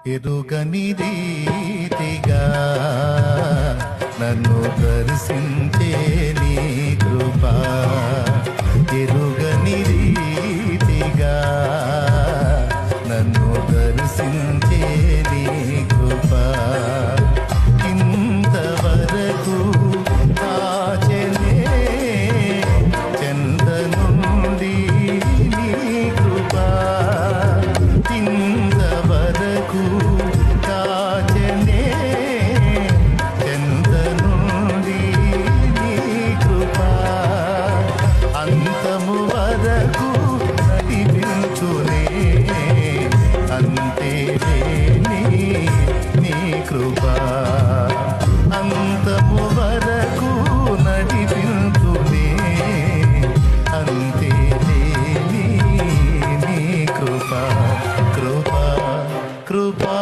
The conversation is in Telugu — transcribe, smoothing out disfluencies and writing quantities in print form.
ఎరుగని రీతిగా నన్ను దర్శించే నీ కృపా, ఎరుగని రీతిగా నన్ను దర్శించే నీ కృపా, ఇంతవరకు కాచెనే చెంత నుండి నీ కృపా, ఇంతవరకు కాచెనే చెంత నుండి నీ కృపా, అంతము వరకు నడిపించునే అంతే నీ కృపా, అంతము వరకు నడిపించునే అంతే నీ కృపా, కృపా కృపా